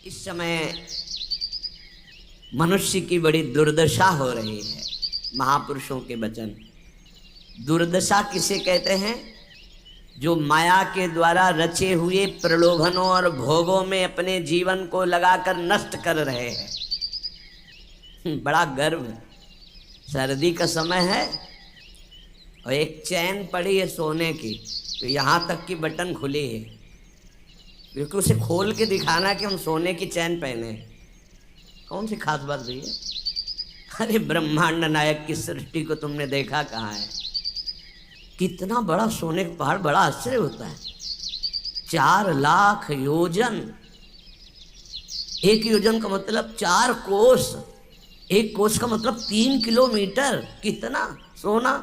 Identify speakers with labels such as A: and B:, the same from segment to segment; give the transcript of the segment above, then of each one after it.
A: इस समय मनुष्य की बड़ी दुर्दशा हो रही है। महापुरुषों के वचन। दुर्दशा किसे कहते हैं? जो माया के द्वारा रचे हुए प्रलोभनों और भोगों में अपने जीवन को लगाकर नष्ट कर रहे हैं। बड़ा गर्व। सर्दी का समय है और एक चैन पड़ी है सोने की, तो यहाँ तक की बटन खुली है, क्योंकि उसे खोल के दिखाना कि हम सोने की चैन पहने। कौन सी खास बात भैया? अरे ब्रह्मांड नायक की सृष्टि को तुमने देखा कहाँ है? कितना बड़ा सोने का पहाड़, बड़ा आश्चर्य होता है। 4 लाख योजन। एक योजन का मतलब 4 कोस। एक कोस का मतलब 3 किलोमीटर। कितना सोना!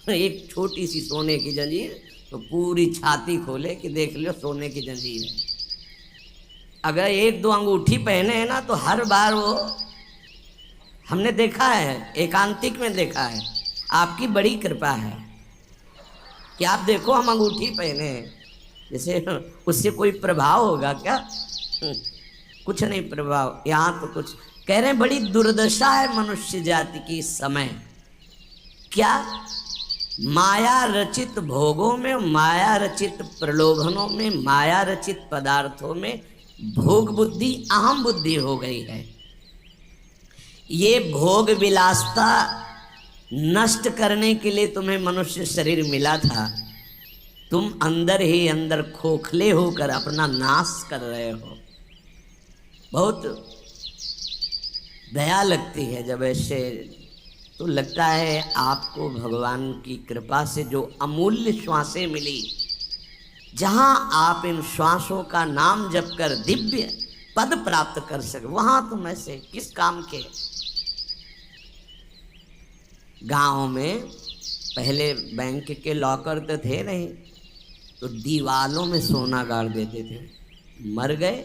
A: एक छोटी सी सोने की जंजीर तो पूरी छाती खोले कि देख लो सोने की जंजीर है। अगर 1-2 अंगूठी पहने हैं ना तो हर बार वो, हमने देखा है, एकांतिक में देखा है। आपकी बड़ी कृपा है कि आप देखो हम अंगूठी पहने हैं, जैसे उससे कोई प्रभाव होगा क्या? कुछ नहीं प्रभाव। यहाँ तो कुछ कह रहे हैं, बड़ी दुर्दशा है मनुष्य जाति की इस समय। क्या? माया रचित भोगों में, माया रचित प्रलोभनों में, माया रचित पदार्थों में भोग बुद्धि, अहम बुद्धि हो गई है। ये भोग विलासता नष्ट करने के लिए तुम्हें मनुष्य शरीर मिला था। तुम अंदर ही अंदर खोखले होकर अपना नाश कर रहे हो। बहुत दया लगती है जब ऐसे, तो लगता है आपको भगवान की कृपा से जो अमूल्य श्वासें मिली, जहां आप इन श्वासों का नाम जप कर दिव्य पद प्राप्त कर सके, वहां तुम ऐसे किस काम के? गांव में पहले बैंक के लॉकर तो थे नहीं, तो दीवालों में सोना गाड़ देते थे। मर गए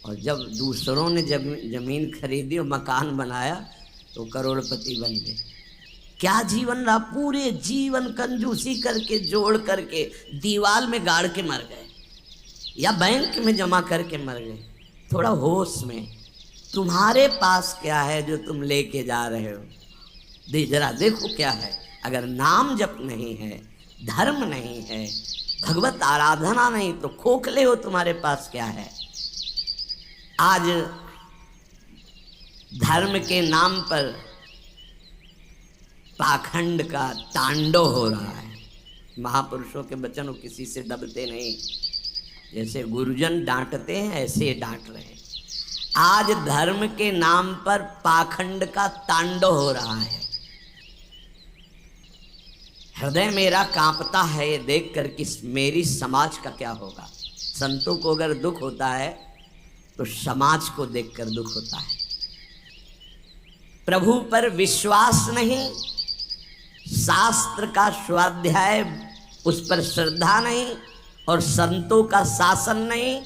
A: और जब दूसरों ने जमीन खरीदी और मकान बनाया तो करोड़पति बन गए। क्या जीवन रहा? पूरे जीवन कंजूसी करके जोड़ करके दीवार में गाड़ के मर गए या बैंक में जमा करके मर गए। थोड़ा होश में। तुम्हारे पास क्या है जो तुम लेके जा रहे हो? जरा देखो क्या है। अगर नाम जप नहीं है, धर्म नहीं है, भगवत आराधना नहीं, तो खोखले हो। तुम्हारे पास क्या है? आज धर्म के नाम पर पाखंड का तांडव हो रहा है। महापुरुषों के वचन वो किसी से दबते नहीं। जैसे गुरुजन डांटते हैं ऐसे डांट रहे हैं। आज धर्म के नाम पर पाखंड का तांडव हो रहा है। हृदय मेरा कांपता है ये देख कर कि मेरी समाज का क्या होगा। संतों को अगर दुख होता है तो समाज को देखकर दुख होता है। प्रभु पर विश्वास नहीं, शास्त्र का स्वाध्याय उस पर श्रद्धा नहीं, और संतों का शासन नहीं,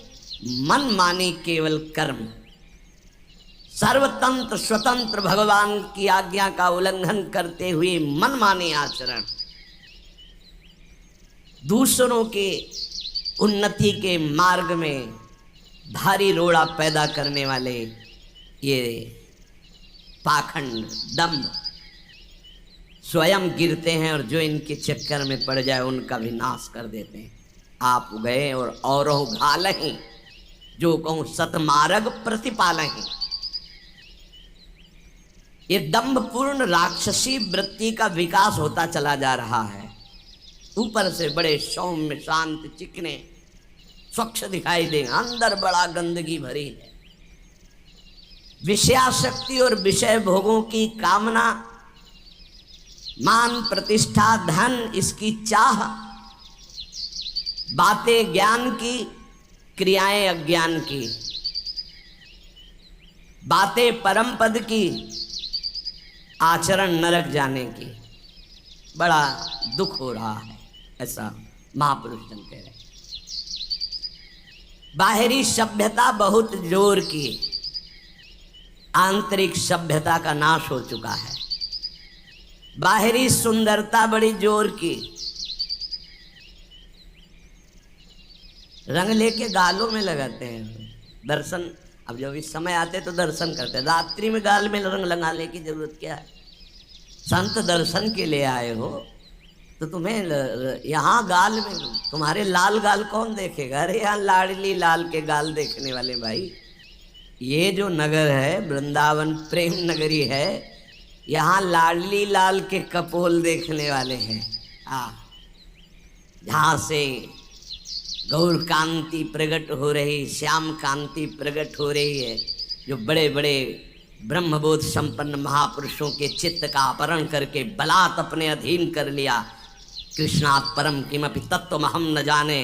A: मन मानी केवल कर्म। सर्वतंत्र स्वतंत्र भगवान की आज्ञा का उल्लंघन करते हुए मन माने आचरण, दूसरों के उन्नति के मार्ग में भारी रोड़ा पैदा करने वाले ये पाखंड, दम्भ, स्वयं गिरते हैं और जो इनके चक्कर में पड़ जाए उनका भी नाश कर देते हैं। आप गए और औरों घालहीं, जो कहूँ सतमार्ग प्रतिपालहीं। ये दम्भपूर्ण राक्षसी वृत्ति का विकास होता चला जा रहा है। ऊपर से बड़े सौम्य शांत चिकने स्वच्छ दिखाई देंगे, अंदर बड़ा गंदगी भरी है। विषयाशक्ति और विषय भोगों की कामना, मान प्रतिष्ठा धन, इसकी चाह, बातें ज्ञान की, क्रियाएं अज्ञान की, बातें परम पद की, आचरण नरक जाने की। बड़ा दुख हो रहा है। ऐसा महापुरुष जन कह रहे। बाहरी सभ्यता बहुत जोर की, आंतरिक सभ्यता का नाश हो चुका है। बाहरी सुंदरता बड़ी जोर की, रंग लेके गालों में लगाते हैं। दर्शन अब जब इस समय आते तो दर्शन करते, रात्रि में गाल में रंग लगाने की जरूरत क्या है? संत दर्शन के लिए आए हो तो तुम्हें यहाँ गाल में, तुम्हारे लाल गाल कौन देखेगा? अरे यहाँ लाडली लाल के गाल देखने वाले भाई, ये जो नगर है वृंदावन प्रेम नगरी है, यहाँ लाडली लाल के कपोल देखने वाले हैं। जहाँ से गौर कांति प्रकट हो रही, श्याम कांति प्रकट हो रही है, जो बड़े बड़े ब्रह्मबोध संपन्न महापुरुषों के चित्त का अपहरण करके बलात् अपने अधीन कर लिया। कृष्णात् परम किमपि तत्व हम न जाने।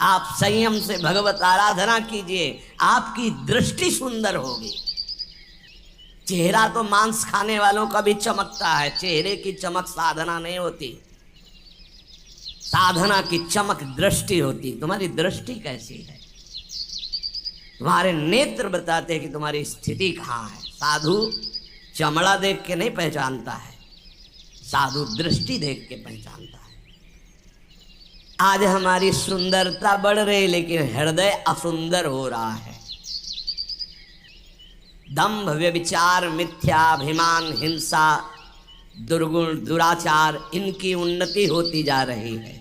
A: आप संयम से भगवत आराधना कीजिए, आपकी दृष्टि सुंदर होगी। चेहरा तो मांस खाने वालों का भी चमकता है, चेहरे की चमक साधना नहीं होती, साधना की चमक दृष्टि होती। तुम्हारी दृष्टि कैसी है? तुम्हारे नेत्र बताते हैं कि तुम्हारी स्थिति कहाँ है। साधु चमड़ा देख के नहीं पहचानता है, साधु दृष्टि देख के पहचानता है। आज हमारी सुंदरता बढ़ रही लेकिन हृदय असुंदर हो रहा है। दंभ व्यभिचार मिथ्याभिमान हिंसा दुर्गुण दुराचार, इनकी उन्नति होती जा रही है।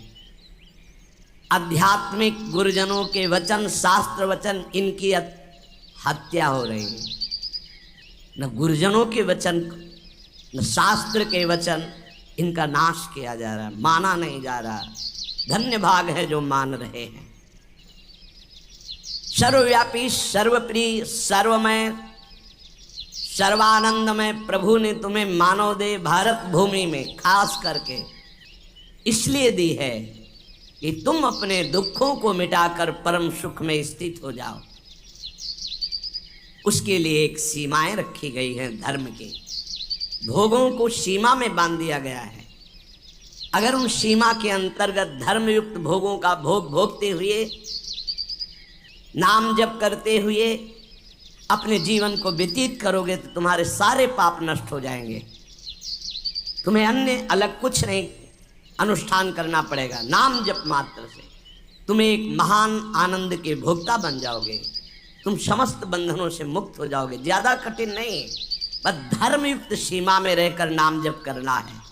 A: आध्यात्मिक गुरुजनों के वचन शास्त्र वचन, इनकी हत्या हो रही है। न गुरुजनों के वचन न शास्त्र के वचन, इनका नाश किया जा रहा है, माना नहीं जा रहा। धन्य भाग है जो मान रहे हैं। सर्वव्यापी सर्वप्रिय सर्वमय सर्वानंदमय प्रभु ने तुम्हें मानव देह भारत भूमि में खास करके इसलिए दी है कि तुम अपने दुखों को मिटाकर परम सुख में स्थित हो जाओ। उसके लिए एक सीमाएं रखी गई हैं धर्म की, भोगों को सीमा में बांध दिया गया है। अगर उन सीमा के अंतर्गत धर्मयुक्त भोगों का भोग भोगते हुए, नाम जप करते हुए अपने जीवन को व्यतीत करोगे तो तुम्हारे सारे पाप नष्ट हो जाएंगे। तुम्हें अन्य अलग कुछ नहीं अनुष्ठान करना पड़ेगा, नाम जप मात्र से तुम्हें एक महान आनंद के भोक्ता बन जाओगे। तुम समस्त बंधनों से मुक्त हो जाओगे। ज्यादा कठिन नहीं, बस धर्मयुक्त सीमा में रहकर नाम जप करना है।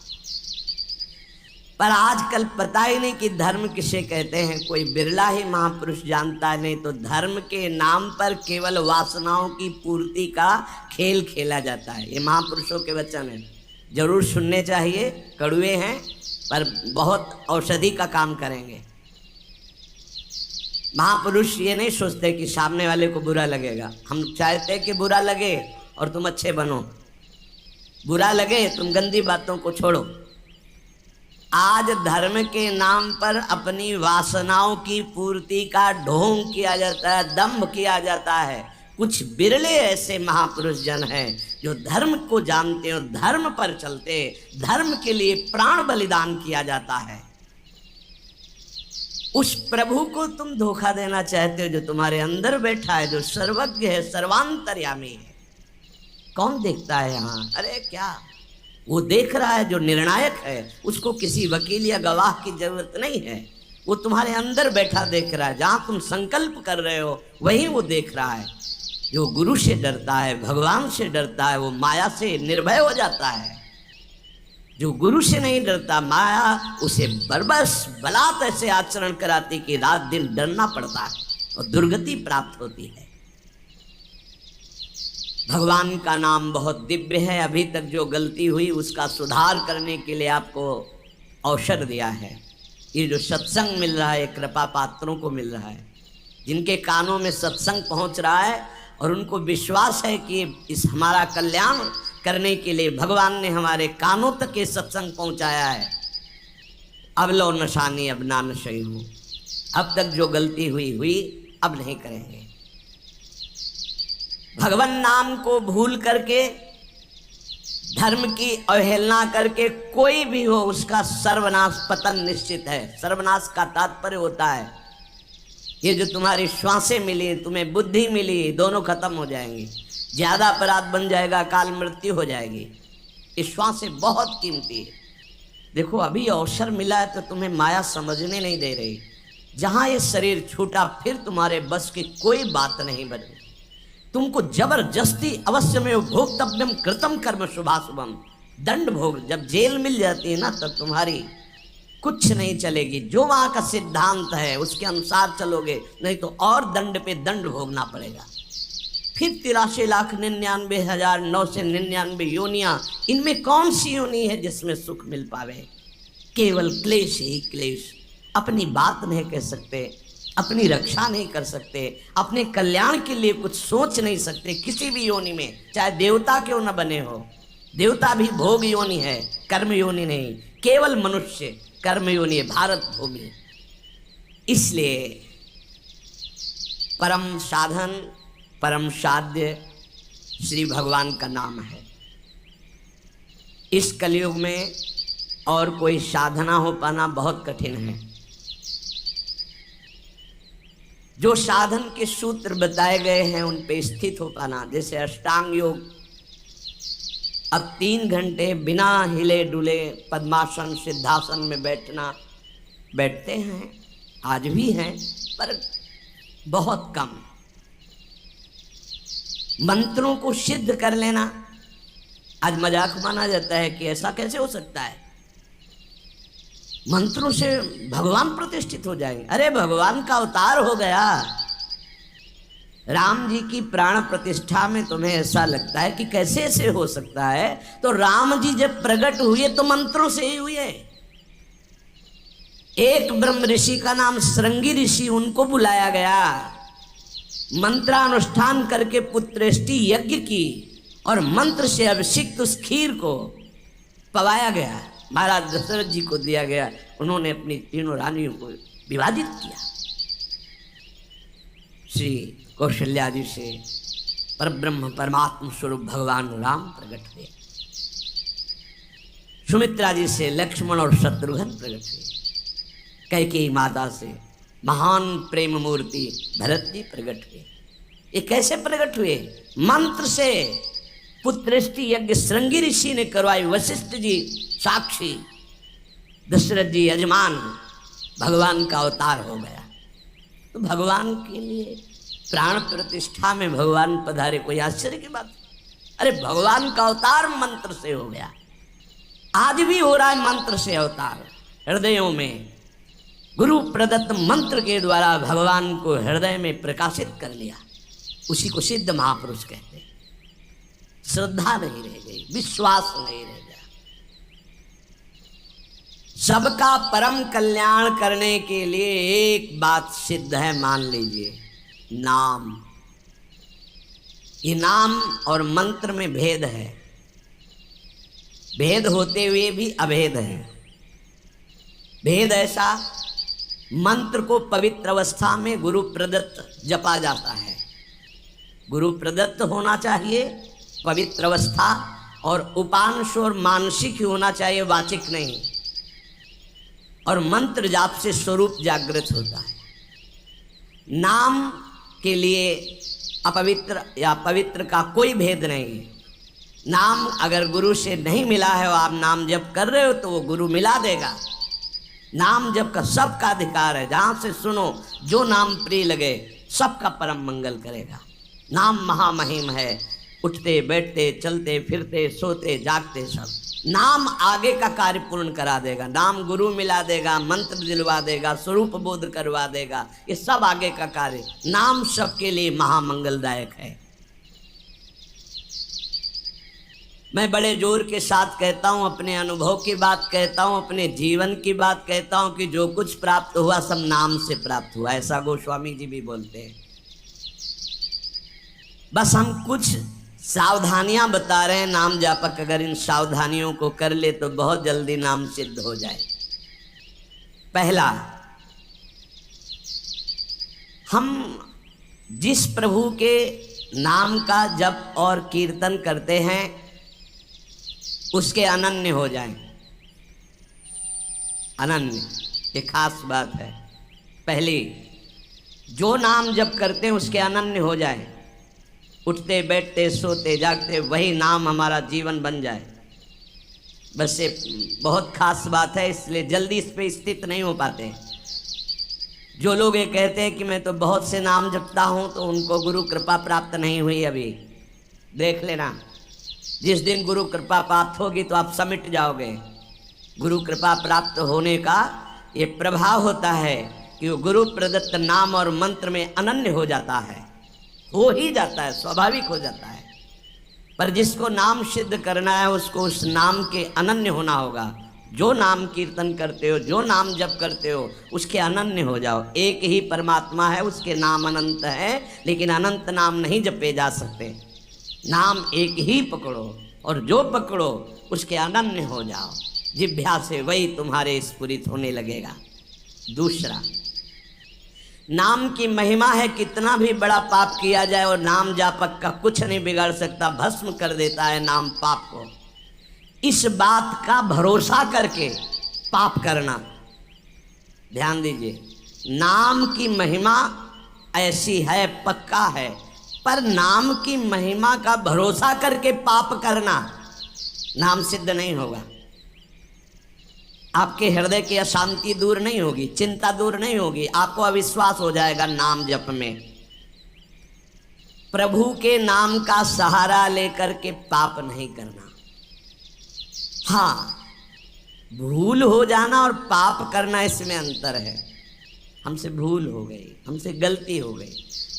A: पर आजकल पता ही नहीं कि धर्म किसे कहते हैं, कोई बिरला ही महापुरुष जानता है। नहीं तो धर्म के नाम पर केवल वासनाओं की पूर्ति का खेल खेला जाता है। ये महापुरुषों के वचन हैं, जरूर सुनने चाहिए। कड़वे हैं पर बहुत औषधि का काम करेंगे। महापुरुष ये नहीं सोचते कि सामने वाले को बुरा लगेगा। हम चाहते हैं कि बुरा लगे और तुम अच्छे बनो, बुरा लगे तुम गंदी बातों को छोड़ो। आज धर्म के नाम पर अपनी वासनाओं की पूर्ति का ढोंग किया जाता है, दंभ किया जाता है। कुछ बिरले ऐसे महापुरुष जन हैं जो धर्म को जानते और धर्म पर चलते, धर्म के लिए प्राण बलिदान किया जाता है। उस प्रभु को तुम धोखा देना चाहते हो जो तुम्हारे अंदर बैठा है, जो सर्वज्ञ है, सर्वांतर्यामी है। कौन देखता है यहाँ? अरे क्या वो देख रहा है जो निर्णायक है। उसको किसी वकील या गवाह की जरूरत नहीं है, वो तुम्हारे अंदर बैठा देख रहा है। जहाँ तुम संकल्प कर रहे हो वहीं वो देख रहा है। जो गुरु से डरता है, भगवान से डरता है, वो माया से निर्भय हो जाता है। जो गुरु से नहीं डरता, माया उसे बरबस बलात् ऐसे आचरण कराती कि रात दिन डरना पड़ता है और दुर्गति प्राप्त होती है। भगवान का नाम बहुत दिव्य है। अभी तक जो गलती हुई उसका सुधार करने के लिए आपको अवसर दिया है। ये जो सत्संग मिल रहा है कृपा पात्रों को मिल रहा है, जिनके कानों में सत्संग पहुंच रहा है और उनको विश्वास है कि इस हमारा कल्याण करने के लिए भगवान ने हमारे कानों तक ये सत्संग पहुंचाया है। अब लो नशानी अब ना नशई हूँ। अब तक जो गलती हुई अब नहीं करेंगे। भगवान नाम को भूल करके, धर्म की अवहेलना करके कोई भी हो उसका सर्वनाश पतन निश्चित है। सर्वनाश का तात्पर्य होता है ये जो तुम्हारी श्वासें मिली, तुम्हें बुद्धि मिली, दोनों खत्म हो जाएंगी। ज्यादा अपराध बन जाएगा, काल मृत्यु हो जाएगी। ये श्वासें बहुत कीमती है। देखो अभी अवसर मिला है तो तुम्हें माया समझने नहीं दे रही। जहाँ ये शरीर छूटा फिर तुम्हारे बस की कोई बात नहीं बनी। तुमको जबरदस्ती अवश्य में भोक्तव्यम कृतम कर्म शुभाशुभम, दंड भोग। जब जेल मिल जाती है ना तब तुम्हारी कुछ नहीं चलेगी, जो वहां का सिद्धांत है उसके अनुसार चलोगे, नहीं तो और दंड पे दंड भोगना पड़ेगा। फिर 83,99,999 योनियां, इनमें कौन सी योनि है जिसमें सुख मिल पावे? केवल क्लेश ही क्लेश। अपनी बात नहीं कह सकते, अपनी रक्षा नहीं कर सकते, अपने कल्याण के लिए कुछ सोच नहीं सकते किसी भी योनि में, चाहे देवता क्यों न बने हो। देवता भी भोग योनि है, कर्म योनि नहीं। केवल मनुष्य कर्म योनि है, भारत भूमि। इसलिए परम साधन, परम साध्य श्री भगवान का नाम है। इस कलयुग में और कोई साधना हो पाना बहुत कठिन है। जो साधन के सूत्र बताए गए हैं उन पे स्थित हो पाना, जैसे अष्टांग योग, अब 3 घंटे बिना हिले डुले पद्मासन सिद्धासन में बैठते हैं, आज भी हैं, पर बहुत कम। मंत्रों को सिद्ध कर लेना आज मजाक माना जाता है कि ऐसा कैसे हो सकता है, मंत्रों से भगवान प्रतिष्ठित हो जाएंगे। अरे भगवान का अवतार हो गया। राम जी की प्राण प्रतिष्ठा में तुम्हें ऐसा लगता है कि कैसे ऐसे हो सकता है, तो राम जी जब प्रकट हुए तो मंत्रों से ही हुए। एक ब्रह्म ऋषि का नाम श्रृंगी ऋषि, उनको बुलाया गया, मंत्रानुष्ठान करके पुत्रेष्टि यज्ञ की और मंत्र से अभिषिक्त उस खीर को पवाया गया, महाराज दशरथ जी को दिया गया। उन्होंने अपनी तीनों रानियों को विभाजित किया। श्री कौशल्या जी से परब्रह्म परमात्मा स्वरूप भगवान राम प्रकट हुए। सुमित्रा जी से लक्ष्मण और शत्रुघ्न प्रकट हुए। कैकेयी माता से महान प्रेम मूर्ति भरत जी प्रकट हुए। ये कैसे प्रकट हुए? मंत्र से। पुत्रेष्टि यज्ञ श्रृंगी ऋषि ने करवाई, वशिष्ठ जी साक्षी, दशरथ जी यजमान, भगवान का अवतार हो गया। तो भगवान के लिए प्राण प्रतिष्ठा में भगवान पधारे, कोई आश्चर्य की बात? अरे भगवान का अवतार मंत्र से हो गया। आज भी हो रहा है मंत्र से अवतार। हृदयों में गुरु प्रदत्त मंत्र के द्वारा भगवान को हृदय में प्रकाशित कर लिया, उसी को सिद्ध महापुरुष कहते हैं। श्रद्धा नहीं रह गई, विश्वास नहीं रह गया। सबका परम कल्याण करने के लिए एक बात सिद्ध है, मान लीजिए, नाम। ये नाम और मंत्र में भेद है, भेद होते हुए भी अभेद है। भेद ऐसा, मंत्र को पवित्र अवस्था में गुरु प्रदत्त जपा जाता है, गुरु प्रदत्त होना चाहिए पवित्र अवस्था, और उपांश और मानसिक ही होना चाहिए, वाचिक नहीं। और मंत्र जाप से स्वरूप जागृत होता है। नाम के लिए अपवित्र या पवित्र का कोई भेद नहीं है। नाम अगर गुरु से नहीं मिला है और आप नाम जप कर रहे हो तो वो गुरु मिला देगा। नाम जप का सबका अधिकार है, जहाँ से सुनो जो नाम प्रिय लगे सबका परम मंगल करेगा। नाम महामहिम है, उठते बैठते चलते फिरते सोते जागते सब नाम आगे का कार्य पूर्ण करा देगा। नाम गुरु मिला देगा, मंत्र दिलवा देगा, स्वरूप बोध करवा देगा, ये सब आगे का कार्य। नाम सबके लिए महामंगलदायक है। मैं बड़े जोर के साथ कहता हूँ, अपने अनुभव की बात कहता हूँ, अपने जीवन की बात कहता हूँ कि जो कुछ प्राप्त हुआ सब नाम से प्राप्त हुआ, ऐसा गोस्वामी जी भी बोलते हैं। बस हम कुछ सावधानियां बता रहे हैं। नाम जापक अगर इन सावधानियों को कर ले तो बहुत जल्दी नाम सिद्ध हो जाए। पहला, हम जिस प्रभु के नाम का जप और कीर्तन करते हैं उसके अनन्य हो जाएं। अनन्य, ये खास बात है। पहली, जो नाम जप करते हैं उसके अनन्य हो जाए, उठते बैठते सोते जागते वही नाम हमारा जीवन बन जाए। बस ये बहुत खास बात है, इसलिए जल्दी इस पे स्थित नहीं हो पाते। जो लोग ये कहते हैं कि मैं तो बहुत से नाम जपता हूं, तो उनको गुरु कृपा प्राप्त नहीं हुई अभी। देख लेना, जिस दिन गुरु कृपा प्राप्त होगी तो आप समिट जाओगे। गुरु कृपा प्राप्त होने का ये प्रभाव होता है कि वो गुरु प्रदत्त नाम और मंत्र में अनन्य हो जाता है, हो ही जाता है, स्वाभाविक हो जाता है। पर जिसको नाम सिद्ध करना है उसको उस नाम के अनन्य होना होगा। जो नाम कीर्तन करते हो, जो नाम जप करते हो, उसके अनन्य हो जाओ। एक ही परमात्मा है, उसके नाम अनंत है, लेकिन अनंत नाम नहीं जपे जा सकते। नाम एक ही पकड़ो और जो पकड़ो उसके अनन्य हो जाओ। जिह्वा से वही तुम्हारे स्फुरित होने लगेगा। दूसरा, नाम की महिमा है। कितना भी बड़ा पाप किया जाए और नाम जापक का कुछ नहीं बिगाड़ सकता, भस्म कर देता है नाम पाप को। इस बात का भरोसा करके पाप करना, ध्यान दीजिए, नाम की महिमा ऐसी है, पक्का है, पर नाम की महिमा का भरोसा करके पाप करना, नाम सिद्ध नहीं होगा। आपके हृदय की अशांति दूर नहीं होगी, चिंता दूर नहीं होगी, आपको अविश्वास हो जाएगा नाम जप में। प्रभु के नाम का सहारा लेकर के पाप नहीं करना। हाँ, भूल हो जाना और पाप करना, इसमें अंतर है। हमसे भूल हो गई, हमसे गलती हो गई,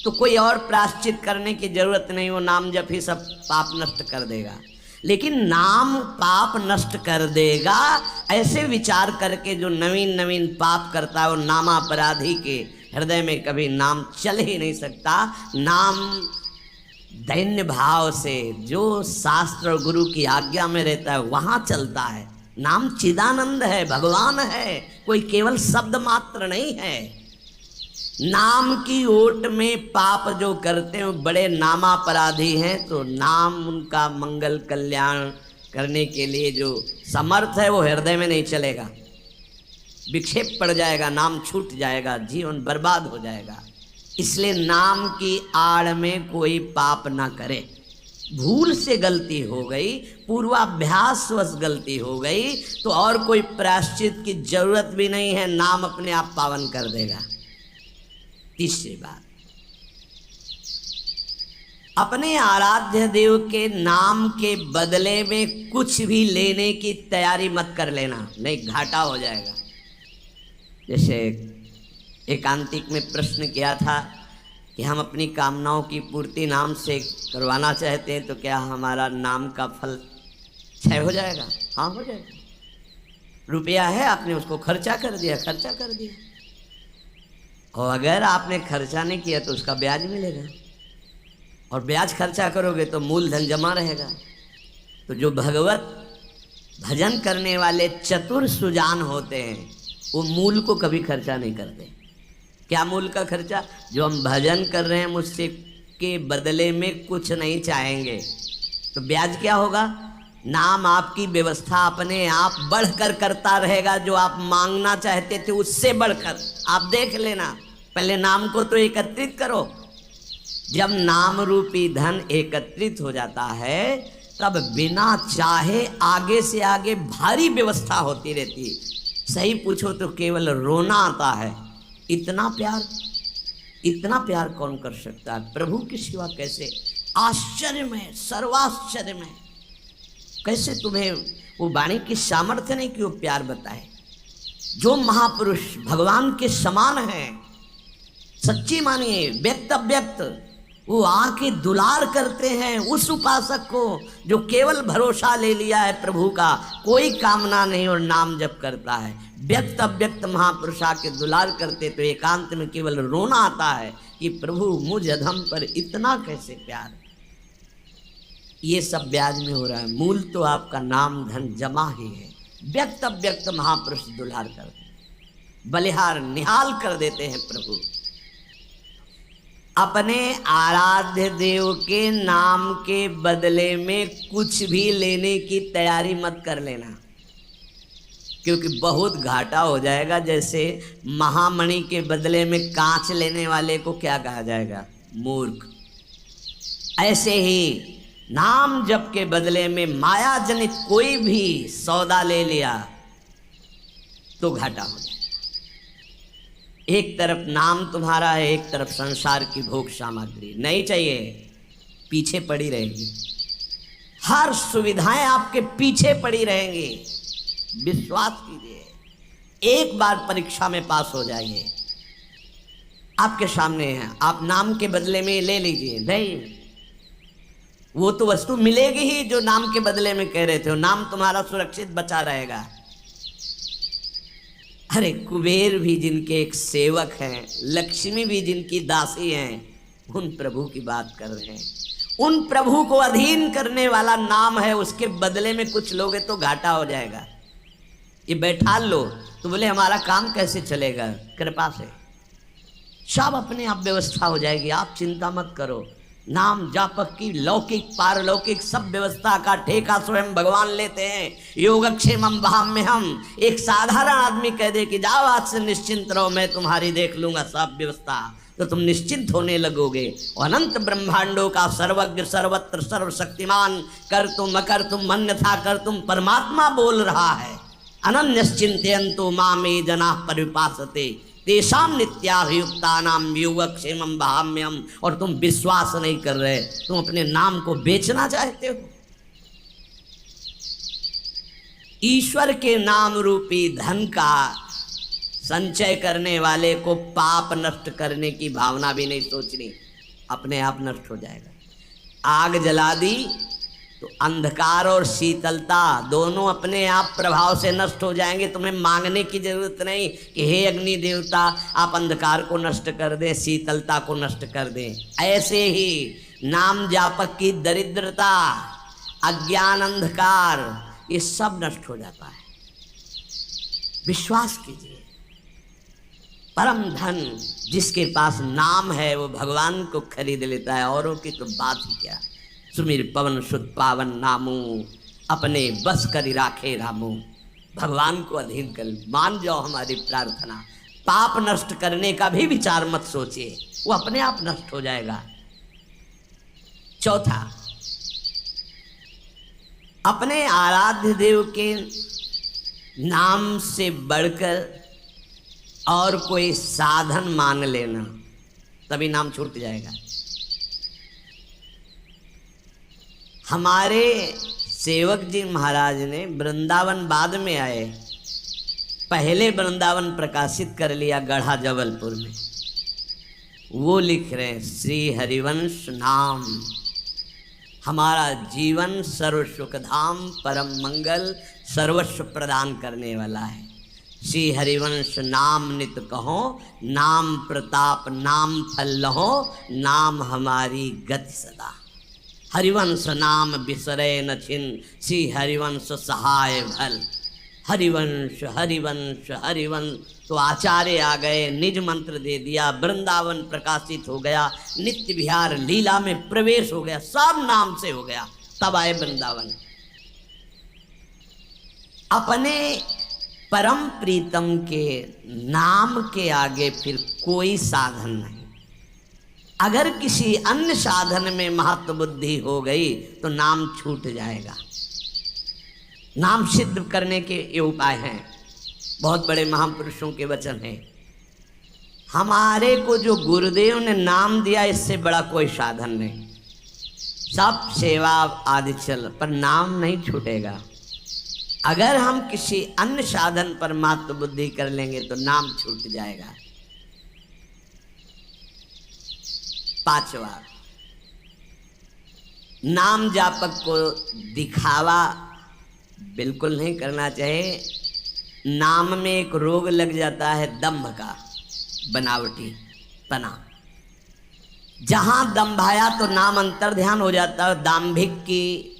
A: तो कोई और प्रायश्चित करने की जरूरत नहीं, वो नाम जप ही सब पाप नष्ट कर देगा। लेकिन नाम पाप नष्ट कर देगा, ऐसे विचार करके जो नवीन नवीन पाप करता है वो नामापराधी के हृदय में कभी नाम चल ही नहीं सकता। नाम दैन्य भाव से जो शास्त्र और गुरु की आज्ञा में रहता है वहाँ चलता है। नाम चिदानंद है, भगवान है, कोई केवल शब्द मात्र नहीं है। नाम की ओट में पाप जो करते हैं बड़े नामापराधी हैं, तो नाम उनका मंगल कल्याण करने के लिए जो समर्थ है वो हृदय में नहीं चलेगा, विक्षेप पड़ जाएगा, नाम छूट जाएगा, जीवन बर्बाद हो जाएगा। इसलिए नाम की आड़ में कोई पाप ना करे। भूल से गलती हो गई, पूर्वाभ्यासवश गलती हो गई, तो और कोई प्रायश्चित की जरूरत भी नहीं है, नाम अपने आप पावन कर देगा। तीसरी बात, अपने आराध्य देव के नाम के बदले में कुछ भी लेने की तैयारी मत कर लेना, नहीं घाटा हो जाएगा। जैसे एकांतिक में प्रश्न किया था कि हम अपनी कामनाओं की पूर्ति नाम से करवाना चाहते हैं, तो क्या हमारा नाम का फल क्षय हो जाएगा? हाँ, हो जाएगा। रुपया है, आपने उसको खर्चा कर दिया, और अगर आपने खर्चा नहीं किया तो उसका ब्याज मिलेगा, और ब्याज खर्चा करोगे तो मूलधन जमा रहेगा। तो जो भगवत भजन करने वाले चतुर सुजान होते हैं वो मूल को कभी खर्चा नहीं करते। क्या मूल का खर्चा? जो हम भजन कर रहे हैं मुझसे के बदले में कुछ नहीं चाहेंगे, तो ब्याज क्या होगा? नाम आपकी व्यवस्था अपने आप बढ़कर करता रहेगा, जो आप मांगना चाहते थे उससे बढ़कर। आप देख लेना, पहले नाम को तो एकत्रित करो। जब नाम रूपी धन एकत्रित हो जाता है तब बिना चाहे आगे से आगे भारी व्यवस्था होती रहती। सही पूछो तो केवल रोना आता है। इतना प्यार कौन कर सकता है? प्रभु की सिवा कैसे? आश्चर्य में, सर्वाश्चर्य में, कैसे तुम्हें वो वाणी की सामर्थ्य नहीं कि वो प्यार बताए। जो महापुरुष भगवान के समान है, सच्ची मानिए, व्यक्त अव्यक्त, वो आके दुलार करते हैं उस उपासक को जो केवल भरोसा ले लिया है प्रभु का, कोई कामना नहीं और नाम जप करता है। व्यक्त अव्यक्त महापुरुष आके दुलार करते तो एकांत में केवल रोना आता है कि प्रभु मुझ अधम पर इतना कैसे प्यार। ये सब ब्याज में हो रहा है, मूल तो आपका नाम धन जमा ही है। व्यक्त अव्यक्त महापुरुष दुलार करते हैं, बलिहार निहाल कर देते हैं प्रभु। अपने आराध्य देव के नाम के बदले में कुछ भी लेने की तैयारी मत कर लेना, क्योंकि बहुत घाटा हो जाएगा। जैसे महामणि के बदले में कांच लेने वाले को क्या कहा जाएगा? मूर्ख। ऐसे ही नाम जप के बदले में माया जनित कोई भी सौदा ले लिया तो घाटा हो जाएगा। एक तरफ नाम तुम्हारा है, एक तरफ संसार की भोग सामग्री नहीं चाहिए, पीछे पड़ी रहेगी। हर सुविधाएं आपके पीछे पड़ी रहेंगी। विश्वास कीजिए, एक बार परीक्षा में पास हो जाइए, आपके सामने है, आप नाम के बदले में ले लीजिए। नहीं, वो तो वस्तु मिलेगी ही जो नाम के बदले में कह रहे थे, नाम तुम्हारा सुरक्षित बचा रहेगा। अरे कुबेर भी जिनके एक सेवक हैं, लक्ष्मी भी जिनकी दासी हैं, उन प्रभु की बात कर रहे हैं। उन प्रभु को अधीन करने वाला नाम है, उसके बदले में कुछ लोगे तो घाटा हो जाएगा। ये बैठा लो तो बोले हमारा काम कैसे चलेगा, कृपा से सब अपने आप व्यवस्था हो जाएगी, आप चिंता मत करो। नाम जापक की लौकिक पारलौकिक सब व्यवस्था का ठेका स्वयं भगवान लेते हैं। योगक्षेमम वहाम्य हम, एक साधारण आदमी कह दे कि जाओ आज से निश्चिंत रहो, मैं तुम्हारी देख लूंगा सब व्यवस्था, तो तुम निश्चिंत होने लगोगे। अनंत ब्रह्मांडों का सर्वज्ञ सर्वत्र सर्वशक्तिमान कर तुम अकर तुम अन्यथा कर तुम परमात्मा बोल रहा है। अनन्यश्चिन्तयन्तो मामे जनाः परिपासते तेषां नित्याभियुक्तानां योगक्षेमं वहाम्यहम्। और तुम विश्वास नहीं कर रहे, तुम अपने नाम को बेचना चाहते हो। ईश्वर के नाम रूपी धन का संचय करने वाले को पाप नष्ट करने की भावना भी नहीं सोचनी, अपने आप नष्ट हो जाएगा। आग जला दी तो अंधकार और शीतलता दोनों अपने आप प्रभाव से नष्ट हो जाएंगे। तुम्हें मांगने की जरूरत नहीं कि हे अग्नि देवता आप अंधकार को नष्ट कर दें, शीतलता को नष्ट कर दें। ऐसे ही नाम जापक की दरिद्रता, अज्ञान, अंधकार, ये सब नष्ट हो जाता है। विश्वास कीजिए, परम धन जिसके पास नाम है वो भगवान को खरीद लेता है, औरों की तो बात ही क्या। सुमिर पवन सुत पावन नामू, अपने बस करी राखे रामू। भगवान को अधीन कर मान जाओ हमारी प्रार्थना। पाप नष्ट करने का भी विचार मत सोचिए, वो अपने आप नष्ट हो जाएगा। चौथा, अपने आराध्य देव के नाम से बढ़कर और कोई साधन मान लेना, तभी नाम छूट जाएगा। हमारे सेवक जी महाराज ने वृंदावन बाद में आए, पहले वृंदावन प्रकाशित कर लिया गढ़ा जबलपुर में। वो लिख रहे हैं श्री हरिवंश नाम हमारा जीवन सर्व सुखधाम परम मंगल सर्वस्व प्रदान करने वाला है। श्री हरिवंश नाम नित कहो, नाम प्रताप नाम फल लहो, नाम हमारी गति सदा। हरिवंश नाम बिसरे न छिन, श्री हरिवंश सहाय भल। हरिवंश हरिवंश हरिवंश। तो आचार्य आ गए, निज मंत्र दे दिया, वृंदावन प्रकाशित हो गया, नित्य विहार लीला में प्रवेश हो गया, सब नाम से हो गया। तब आए वृंदावन। अपने परम प्रीतम के नाम के आगे फिर कोई साधन नहीं। अगर किसी अन्य साधन में महत्व बुद्धि हो गई तो नाम छूट जाएगा। नाम सिद्ध करने के ये उपाय हैं, बहुत बड़े महापुरुषों के वचन हैं। हमारे को जो गुरुदेव ने नाम दिया, इससे बड़ा कोई साधन नहीं। सब सेवा आदि चल, पर नाम नहीं छूटेगा। अगर हम किसी अन्य साधन पर महत्व बुद्धि कर लेंगे तो नाम छूट जाएगा। पांचवा, नाम जापक को दिखावा बिल्कुल नहीं करना चाहिए। नाम में एक रोग लग जाता है दंभ का, बनावटी पना। जहां दंभाया तो नाम अंतर ध्यान हो जाता है, दाम्भिक की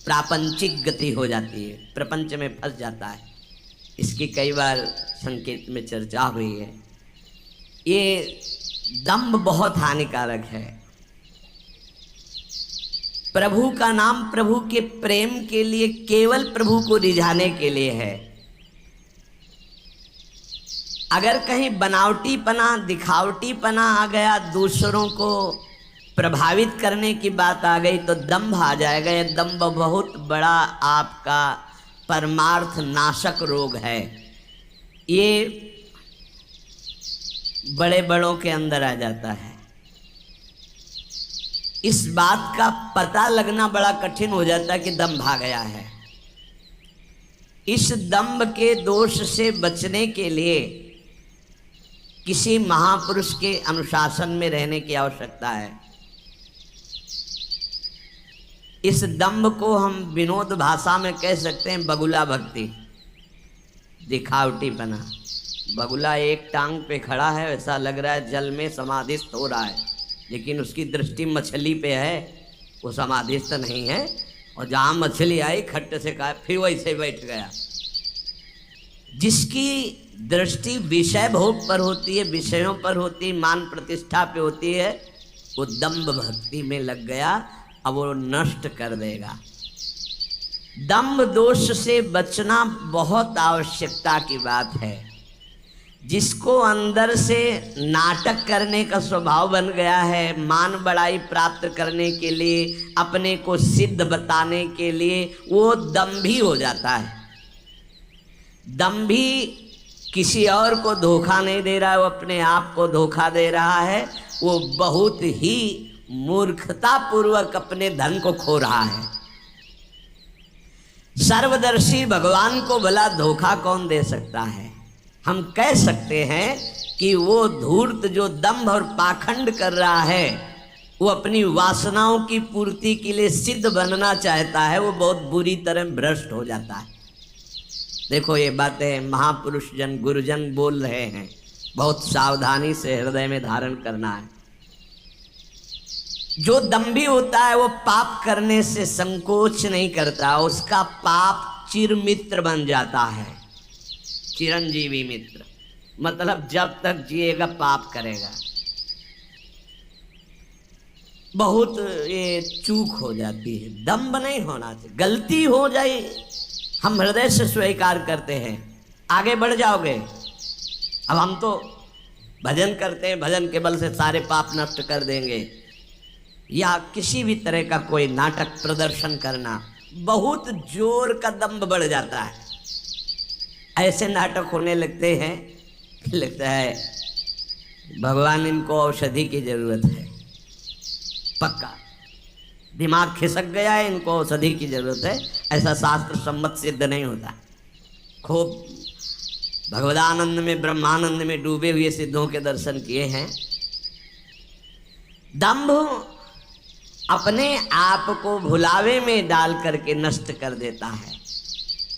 A: प्रापंचिक गति हो जाती है, प्रपंच में फंस जाता है। इसकी कई बार संकेत में चर्चा हुई है। ये दंभ बहुत हानिकारक है। प्रभु का नाम प्रभु के प्रेम के लिए, केवल प्रभु को रिझाने के लिए है। अगर कहीं बनावटी पना, दिखावटी पना आ गया, दूसरों को प्रभावित करने की बात आ गई तो दंभ आ जाएगा। यह दंभ बहुत बड़ा आपका परमार्थ नाशक रोग है। ये बड़े बड़ों के अंदर आ जाता है। इस बात का पता लगना बड़ा कठिन हो जाता है कि दंभ आ गया है। इस दंभ के दोष से बचने के लिए किसी महापुरुष के अनुशासन में रहने की आवश्यकता है। इस दंभ को हम विनोद भाषा में कह सकते हैं बगुला भक्ति, दिखावटीपना। बगुला एक टांग पे खड़ा है, ऐसा लग रहा है जल में समाधिस्थ हो रहा है, लेकिन उसकी दृष्टि मछली पे है, वो समाधिस्थ नहीं है। और जहाँ मछली आई खट्ट से कहा फिर वैसे बैठ गया। जिसकी दृष्टि विषय भोग पर होती है, विषयों पर होती है, मान प्रतिष्ठा पे होती है, वो दंभ भक्ति में लग गया, अब वो नष्ट कर देगा। दंभ दोष से बचना बहुत आवश्यकता की बात है। जिसको अंदर से नाटक करने का स्वभाव बन गया है, मान बड़ाई प्राप्त करने के लिए, अपने को सिद्ध बताने के लिए, वो दंभी हो जाता है। दंभी किसी और को धोखा नहीं दे रहा है, वो अपने आप को धोखा दे रहा है। वो बहुत ही मूर्खता पूर्वक अपने धन को खो रहा है। सर्वदर्शी भगवान को भला धोखा कौन दे सकता है? हम कह सकते हैं कि वो धूर्त जो दंभ और पाखंड कर रहा है, वो अपनी वासनाओं की पूर्ति के लिए सिद्ध बनना चाहता है, वो बहुत बुरी तरह भ्रष्ट हो जाता है। देखो ये बातें महापुरुष जन गुरुजन बोल रहे हैं, बहुत सावधानी से हृदय में धारण करना है। जो दंभी होता है वो पाप करने से संकोच नहीं करता, उसका पाप चिरमित्र बन जाता है, चिरंजीवी मित्र। मतलब जब तक जिएगा पाप करेगा। बहुत ये चूक हो जाती है, दंभ नहीं होना चाहिए। गलती हो जाए हम हृदय से स्वीकार करते हैं, आगे बढ़ जाओगे। अब हम तो भजन करते हैं, भजन के बल से सारे पाप नष्ट कर देंगे, या किसी भी तरह का कोई नाटक प्रदर्शन करना, बहुत जोर का दंभ बढ़ जाता है। ऐसे नाटक होने लगते हैं, लगता है भगवान इनको औषधि की जरूरत है, पक्का दिमाग खिसक गया है, इनको औषधि की जरूरत है। ऐसा शास्त्र सम्मत सिद्ध नहीं होता। खूब भगवदानंद में, ब्रह्मानंद में डूबे हुए सिद्धों के दर्शन किए हैं। दंभ अपने आप को भुलावे में डाल करके नष्ट कर देता है।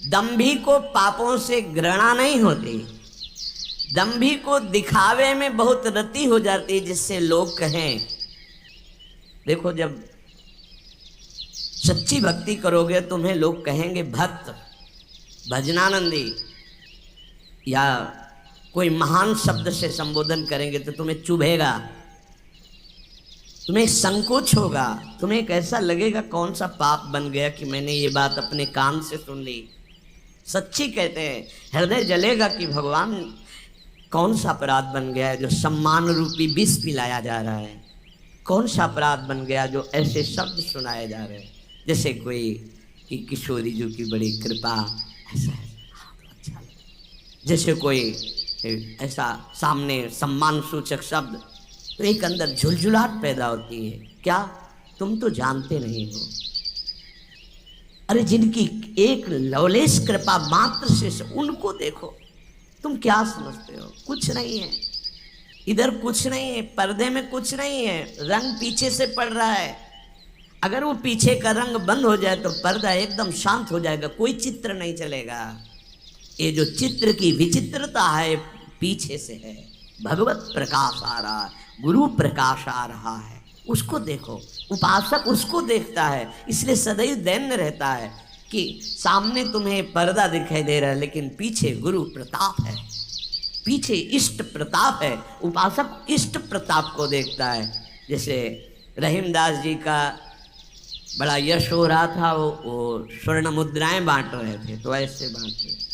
A: दंभी को पापों से घृणा नहीं होती, दंभी को दिखावे में बहुत रति हो जाती, जिससे लोग कहें। देखो जब सच्ची भक्ति करोगे तुम्हें लोग कहेंगे भक्त, भजनानंदी, या कोई महान शब्द से संबोधन करेंगे तो तुम्हें चुभेगा, तुम्हें संकोच होगा, तुम्हें एक ऐसा लगेगा कौन सा पाप बन गया कि मैंने ये बात अपने कान से सुन ली। सच्ची कहते हैं, हृदय जलेगा कि भगवान कौन सा अपराध बन गया है जो सम्मान रूपी विष पिलाया जा रहा है, कौन सा अपराध बन गया जो ऐसे शब्द सुनाए जा रहे हैं। जैसे कोई कि किशोरी जी की बड़ी कृपा, ऐसा अच्छा लगे। जैसे कोई ऐसा सामने सम्मान सूचक शब्द, तो एक अंदर झुलझुलाहट पैदा होती है। क्या तुम तो जानते नहीं हो? अरे जिनकी एक लवलेश कृपा मात्र से उनको देखो, तुम क्या समझते हो? कुछ नहीं है, इधर कुछ नहीं है, पर्दे में कुछ नहीं है, रंग पीछे से पड़ रहा है। अगर वो पीछे का रंग बंद हो जाए तो पर्दा एकदम शांत हो जाएगा, कोई चित्र नहीं चलेगा। ये जो चित्र की विचित्रता है पीछे से है। भगवत प्रकाश आ रहा है, गुरु प्रकाश आ रहा है, उसको देखो। उपासक उसको देखता है, इसलिए सदैव दैन्य रहता है कि सामने तुम्हें पर्दा दिखाई दे रहा है लेकिन पीछे गुरु प्रताप है, पीछे इष्ट प्रताप है। उपासक इष्ट प्रताप को देखता है। जैसे रहीमदास जी का बड़ा यश हो रहा था, वो स्वर्ण मुद्राएं बांट रहे थे, तो ऐसे बांट रहे।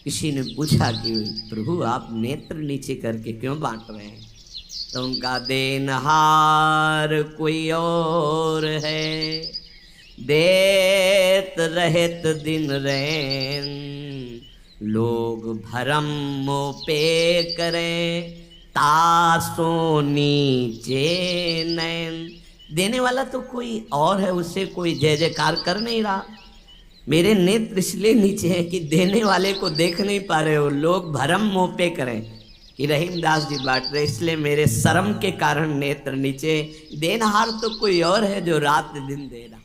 A: किसी ने पूछा कि प्रभु आप नेत्र नीचे करके क्यों बांट रहे हैं? तो उनका देनहार कोई और है, देत रहत दिन रैन, लोग भरम मोपे करें, तासो नीचे नैन। देने वाला तो कोई और है, उससे कोई जय जयकार कर नहीं रहा। मेरे नेत्र इसलिए नीचे हैं कि देने वाले को देख नहीं पा रहे हो। लोग भरम मोपे करें कि रहीमदास जी बांट रहे, इसलिए मेरे शर्म के कारण नेत्र नीचे। देनहार तो कोई और है जो रात दिन दे रहा।